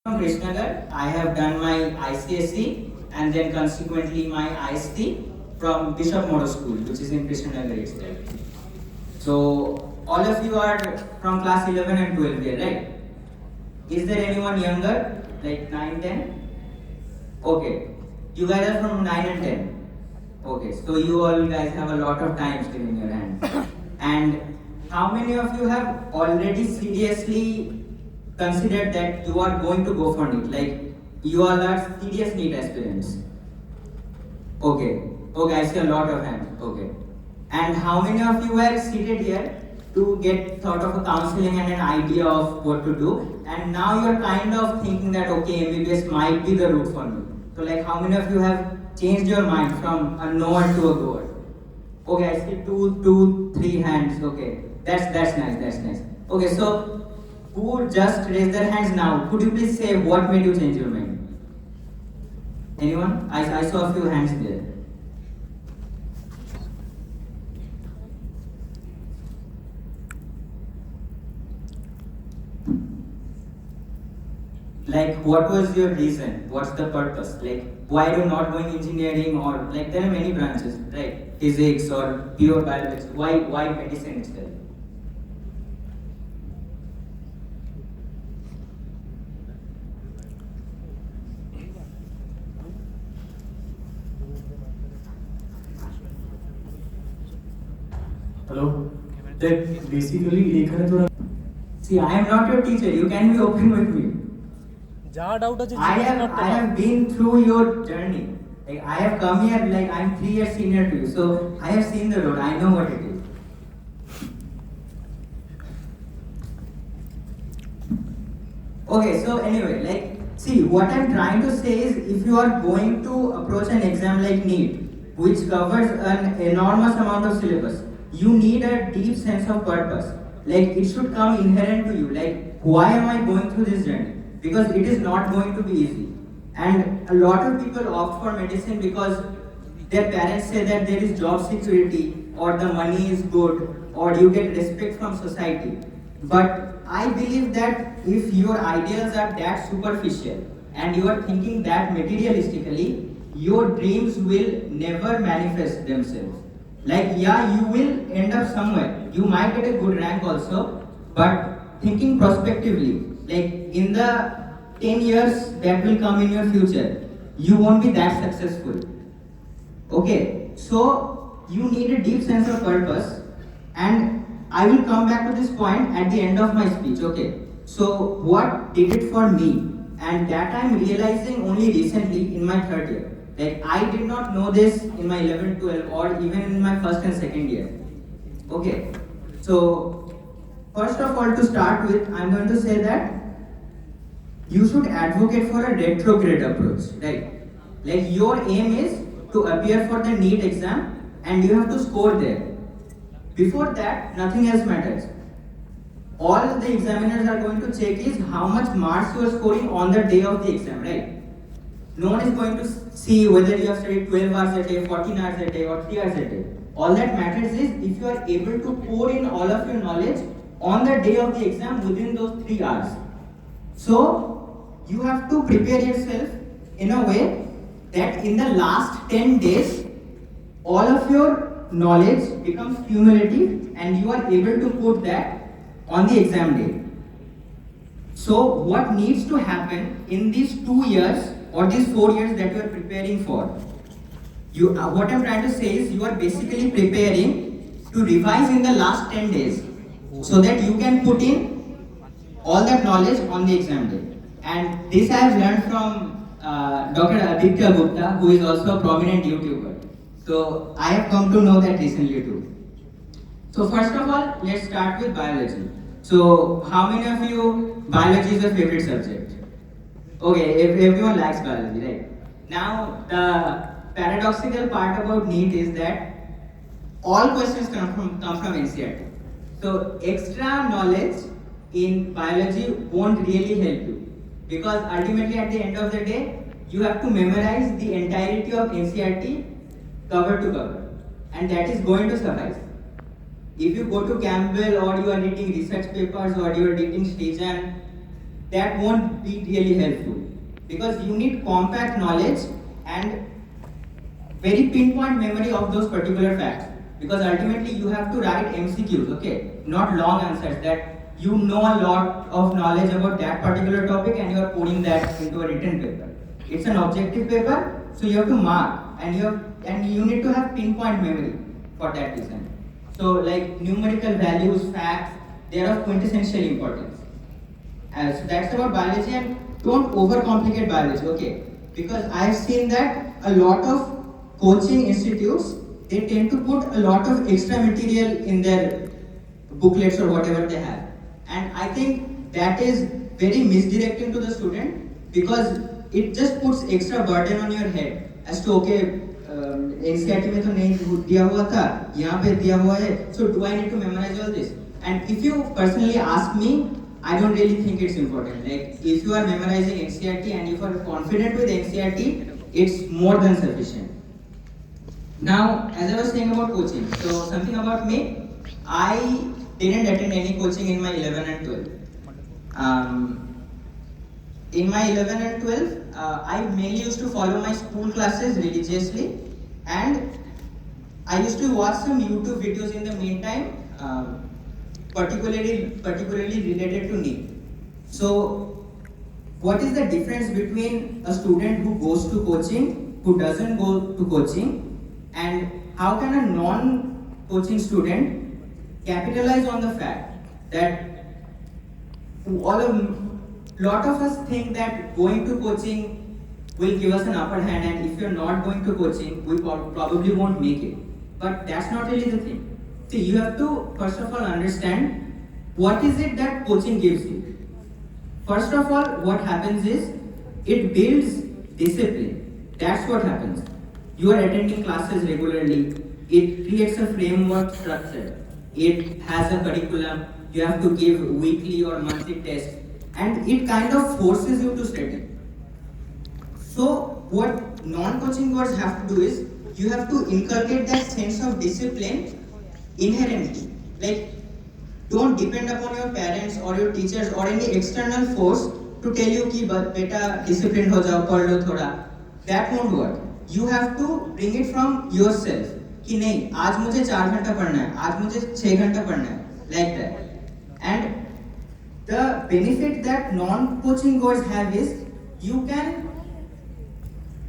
From Krishnagar, I have done my ICSE and then consequently my IST from Bishop Model School, which is in Krishnagar itself. So all of you are from class 11 and 12 here, right? Is there anyone younger, like 9, 10? Okay. You guys are from 9 and 10. Okay, so you all guys have a lot of time still in your hand. And how many of you have already seriously considered that you are going to go for NEET? Like, you all are serious NEET aspirants. Okay. Okay, I see a lot of hands. Okay. And how many of you were seated here to get sort of a counseling and an idea of what to do? And now you're kind of thinking that, okay, MBBS might be the route for me. So like, how many of you have changed your mind from a knower to a goer? Okay, I see two, three hands. Okay, that's nice. That's nice. Okay, so who just raised their hands now? Could you please say what made you change your mind? Anyone? I saw a few hands there. Like, what was your reason? What's the purpose? Like, why are you not going engineering, or like there are many branches, right? Physics or pure biology. Why medicine itself? Hello? That basically एक है थोड़ा See, I am not your teacher. You can be open with me. जहाँ doubt है I have been through your journey. Like, I have come here, like I'm 3 years senior to you, so I have seen the road. I know what it is. Okay, so anyway, like, see, what I'm trying to say is, if you are going to approach an exam like NEET, which covers an enormous amount of syllabus, you need a deep sense of purpose. Like, it should come inherent to you. Like, why am I going through this journey? Because it is not going to be easy. And a lot of people opt for medicine because their parents say that there is job security, or the money is good, or you get respect from society. But I believe that if your ideals are that superficial and you are thinking that materialistically, your dreams will never manifest themselves. Like, yeah, you will end up somewhere. You might get a good rank also, but thinking prospectively, like in the 10 years that will come in your future, you won't be that successful. Okay, so you need a deep sense of purpose, and I will come back to this point at the end of my speech. Okay, so what did it for me? And that I'm realizing only recently in my third year. Like, I did not know this in my 11, 12, or even in my first and second year. Okay, so first of all, to start with, I'm going to say that you should advocate for a retrograde approach, right? Like, your aim is to appear for the NEET exam and you have to score there. Before that, nothing else matters. All the examiners are going to check is how much marks you are scoring on the day of the exam, right? No one is going to see whether you have studied 12 hours a day, 14 hours a day, or 3 hours a day. All that matters is if you are able to pour in all of your knowledge on the day of the exam within those 3 hours. So, you have to prepare yourself in a way that in the last 10 days, all of your knowledge becomes cumulative and you are able to put that on the exam day. So, what needs to happen in these 2 years or these 4 years that you are preparing for? What I'm trying to say is, you are basically preparing to revise in the last 10 days so that you can put in all that knowledge on the exam day. And this I have learned from Dr. Aditya Gupta, who is also a prominent YouTuber. So I have come to know that recently too. So first of all, let's start with biology. So how many of you, biology is your favorite subject? Okay, if everyone likes biology, right? Now, the paradoxical part about NEET is that all questions come from NCERT. So extra knowledge in biology won't really help you, because ultimately at the end of the day, you have to memorize the entirety of NCERT cover to cover, and that is going to suffice. If you go to Campbell or you are reading research papers or you are reading Station, that won't be really helpful. Because you need compact knowledge and very pinpoint memory of those particular facts. Because ultimately you have to write MCQs, okay? Not long answers that you know a lot of knowledge about that particular topic and you are putting that into a written paper. It's an objective paper, so you have to mark and you need to have pinpoint memory for that reason. So like numerical values, facts, they are of quintessential importance. So that's about biology, and don't overcomplicate biology, okay? Because I've seen that a lot of coaching institutes, they tend to put a lot of extra material in their booklets or whatever they have. And I think that is very misdirecting to the student because it just puts extra burden on your head as to okay, NCERT में तो नहीं दिया हुआ था, यहाँ पे दिया हुआ है, so do I need to memorize all this? And if you personally ask me, I don't really think it's important. Like if you are memorizing NCERT and if you are confident with NCERT, it's more than sufficient. Now, as I was saying about coaching, so something about me, I didn't attend any coaching in my 11 and 12. In my 11 and 12, I mainly used to follow my school classes religiously, and I used to watch some YouTube videos in the meantime, particularly related to NEET. So, what is the difference between a student who goes to coaching, who doesn't go to coaching, and how can a non-coaching student capitalize on the fact that lot of us think that going to coaching will give us an upper hand, and if you're not going to coaching, we probably won't make it. But that's not really the thing. See, you have to first of all understand what is it that coaching gives you. First of all, what happens is it builds discipline. That's what happens. You are attending classes regularly. It creates a framework structure. It has a curriculum. You have to give weekly or monthly tests, and it kind of forces you to study. So what non-coaching goers have to do is you have to inculcate that sense of discipline inherently. Like, don't depend upon your parents or your teachers or any external force to tell you कि बेटा disciplined हो जाओ, पढ़ लो थोड़ा. That won't work. You have to bring it from yourself. कि नहीं, आज मुझे 4 घंटा पढ़ना है, आज मुझे 6 घंटा पढ़ना है, like that. And the benefit that non-coaching goers have is you can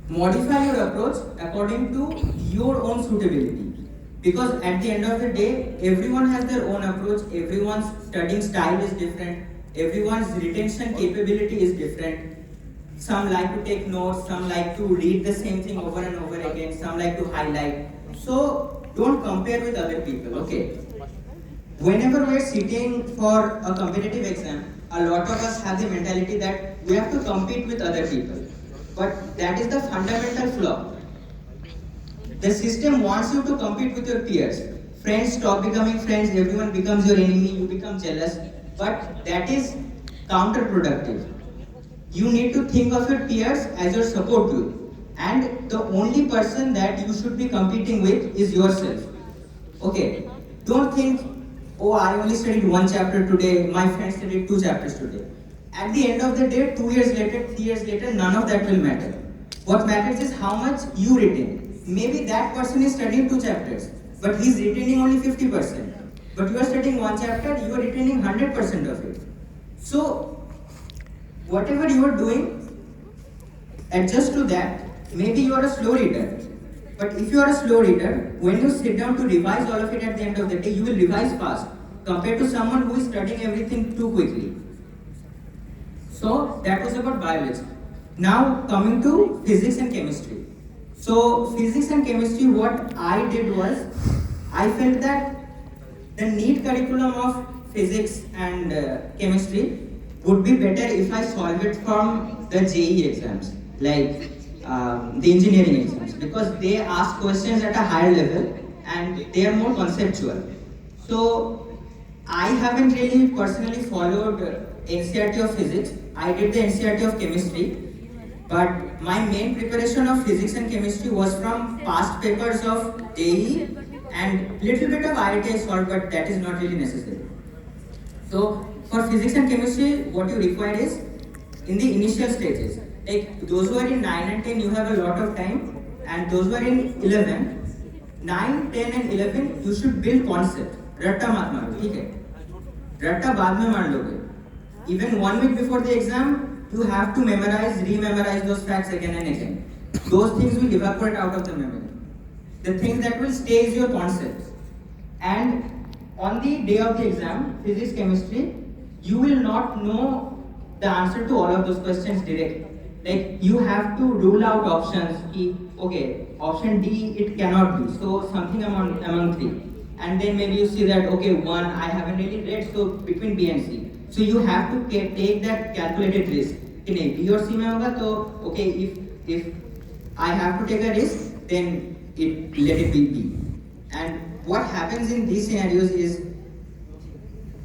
modify your approach according to your own suitability. Because at the end of the day, everyone has their own approach, everyone's studying style is different, everyone's retention capability is different. Some like to take notes, some like to read the same thing over and over again, some like to highlight. So don't compare with other people, okay? Whenever we're sitting for a competitive exam, a lot of us have the mentality that we have to compete with other people. But that is the fundamental flaw. The system wants you to compete with your peers. Friends stop becoming friends, everyone becomes your enemy, you become jealous. But that is counterproductive. You need to think of your peers as your support group. And the only person that you should be competing with is yourself. Okay, don't think, oh, I only studied 1 chapter today, my friend studied 2 chapters today. At the end of the day, 2 years later, 3 years later, none of that will matter. What matters is how much you retain. Maybe that person is studying 2 chapters, but he's retaining only 50%. But you are studying 1 chapter, you are retaining 100% of it. So, whatever you are doing, adjust to that. Maybe you are a slow reader. But if you are a slow reader, when you sit down to revise all of it at the end of the day, you will revise fast compared to someone who is studying everything too quickly. So that was about biology. Now coming to physics and chemistry. So physics and chemistry, what I did was, I felt that the NEET curriculum of physics and chemistry would be better if I solve it from the JEE exams, like the engineering exams, because they ask questions at a higher level and they are more conceptual. So I haven't really personally followed NCERT of physics. I did the NCERT of chemistry, but my main preparation of physics and chemistry was from past papers of JEE and little bit of IIT I solved, but that is not really necessary. So for physics and chemistry, what you require is in the initial stages. Like those who are in 9 and 10, you have a lot of time, and those who are in 11, 9, 10 and 11, you should build concept. रट्टा मत मारो, ठीक है? रट्टा बाद में मार लोगे. Even 1 week before the exam, you have to memorize, re-memorize those facts again and again. Those things will evaporate out of the memory. The things that will stay is your concepts. And on the day of the exam, physics, chemistry, you will not know the answer to all of those questions directly. Like you have to rule out options. Okay, option D it cannot be. So something among three. And then maybe you see that okay, one I haven't really read, so between B and C. So you have to take that calculated risk. In A, B or C में होगा तो okay, if I have to take a risk, then let it be B. And what happens in these scenarios is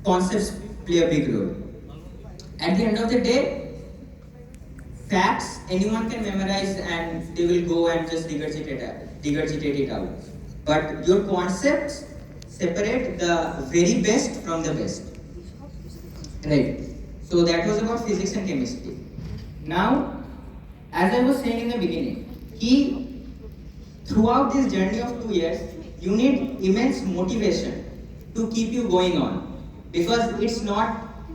concepts play a big role. At the end of the day, facts anyone can memorize and they will go and just regurgitate it out. But your concepts separate the very best from the best. Right. So that was about physics and chemistry. Now, as I was saying in the beginning, throughout this journey of 2 years, you need immense motivation to keep you going on. Because it's not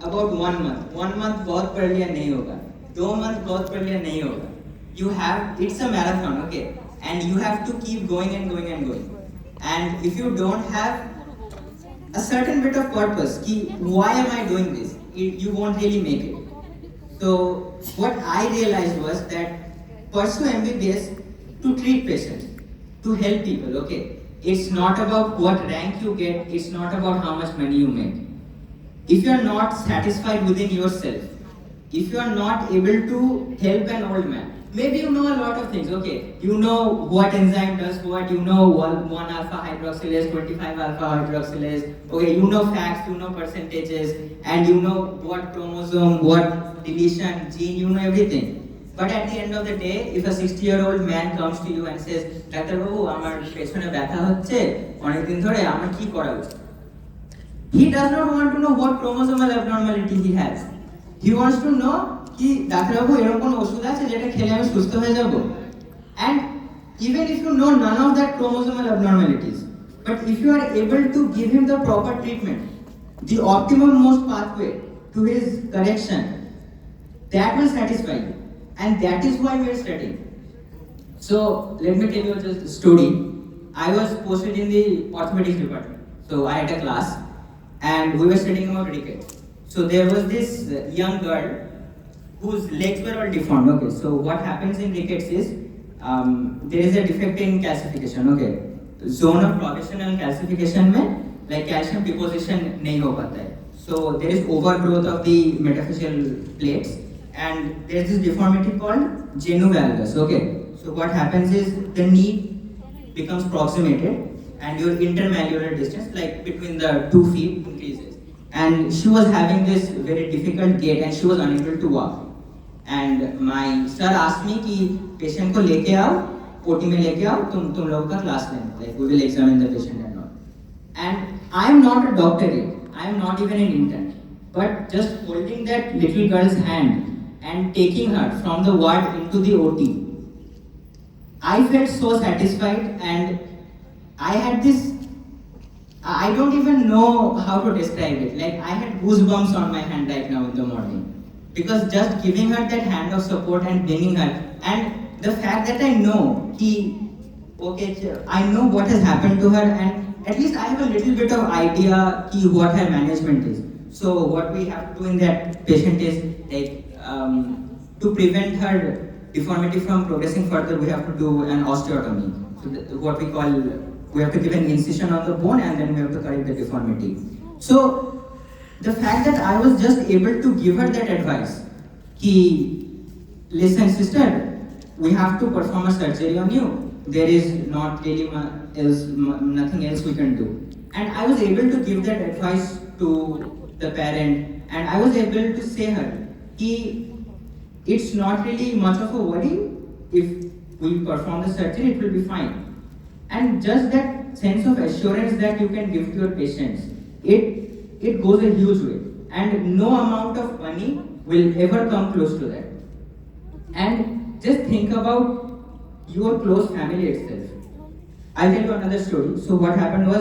about 1 month. 1 month बहुत पढ़ लिया नहीं होगा. 2 months बहुत पढ़ लिया नहीं होगा. It's a marathon, okay? And you have to keep going and going and going. And if you don't have a certain bit of purpose, why am I doing this? You won't really make it. So what I realized was that pursue MBBS to treat patients, to help people, okay? It's not about what rank you get, it's not about how much money you make. If you are not satisfied within yourself, if you are not able to help an old man, maybe you know a lot of things, okay? You know what enzyme does what, you know 1 alpha hydroxylase, 25 alpha hydroxylase, okay, you know facts, you know percentages, and you know what chromosome, what deletion, gene, you know everything. But at the end of the day, if a 60-year-old man comes to you and says, Dr. Babu, আমার পেছনে ব্যথা হচ্ছে, অনেকদিন ধরে আমার কি করা উচিত? He does not want to know what chromosomal abnormality he has. He wants to know कि Dr. Babu এরকম কোন ওষুধ আছে যেটা খেলে আমি সুস্থ হয়ে যাব? And even if you know none of that chromosomal abnormalities, but if you are able to give him the proper treatment, the optimum most pathway to his correction, that will satisfy you. And that is why we are studying. So let me tell you just a story. I was posted in the orthopedics department. So I had a class and we were studying about rickets. So there was this young girl whose legs were all deformed. Okay, so what happens in rickets is there is a defect in calcification. Okay, zone of progressional calcification में like calcium deposition नहीं हो पाता है. So there is overgrowth of the metaphyseal plates. And there's this deformity called genu valgus. Okay, so what happens is the knee becomes proximated and your intermalleolar distance, like between the 2 feet, increases. And she was having this very difficult gait and she was unable to walk. And my sir asked me कि patient को लेके आओ, OT में लेके आओ, तुम लोग का class लेना, like we will examine the patient and all. And I am not a doctor yet, I am not even an intern, but just holding that little girl's hand and taking her from the ward into the OT, I felt so satisfied and I had this, I don't even know how to describe it, like I had goosebumps on my hand right now in the morning. Because just giving her that hand of support and bringing her, and the fact that I know, I know what has happened to her and at least I have a little bit of idea what her management is. So what we have to do in that patient is like, to prevent her deformity from progressing further, we have to do an osteotomy. So what we call, we have to give an incision on the bone and then we have to correct the deformity. So the fact that I was just able to give her that advice, listen sister, we have to perform a surgery on you. There is not really nothing else we can do. And I was able to give that advice to the parent and I was able to say her, it's not really much of a worry. If we perform the surgery, it will be fine. And just that sense of assurance that you can give to your patients, it goes a huge way. And no amount of money will ever come close to that. And just think about your close family itself. I'll tell you another story. So what happened was,